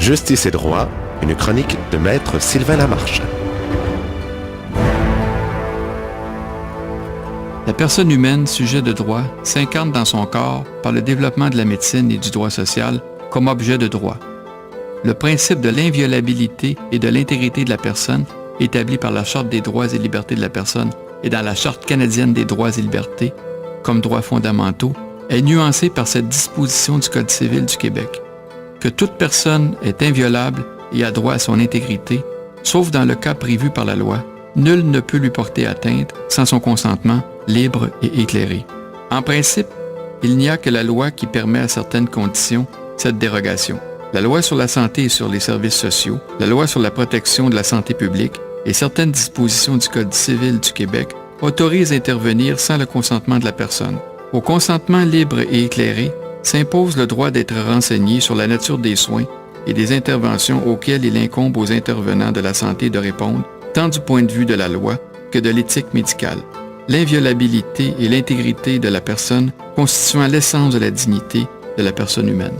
Justice et droit, une chronique de Maître Sylvain Lamarche. La personne humaine, sujet de droit, s'incarne dans son corps par le développement de la médecine et du droit social comme objet de droit. Le principe de l'inviolabilité et de l'intégrité de la personne, établi par la Charte des droits et libertés de la personne et dans la Charte canadienne des droits et libertés, comme droits fondamentaux, est nuancé par cette disposition du Code civil du Québec, que toute personne est inviolable et a droit à son intégrité, sauf dans le cas prévu par la loi. Nul ne peut lui porter atteinte sans son consentement libre et éclairé. En principe, il n'y a que la loi qui permet à certaines conditions cette dérogation. La loi sur la santé et sur les services sociaux, la loi sur la protection de la santé publique et certaines dispositions du Code civil du Québec autorisent à intervenir sans le consentement de la personne. Au consentement libre et éclairé s'impose le droit d'être renseigné sur la nature des soins et des interventions auxquelles il incombe aux intervenants de la santé de répondre, tant du point de vue de la loi que de l'éthique médicale. L'inviolabilité et l'intégrité de la personne constituant l'essence de la dignité de la personne humaine.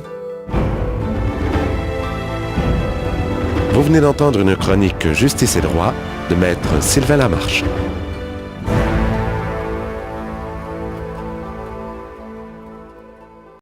Vous venez d'entendre une chronique Justice et droit de Maître Sylvain Lamarche.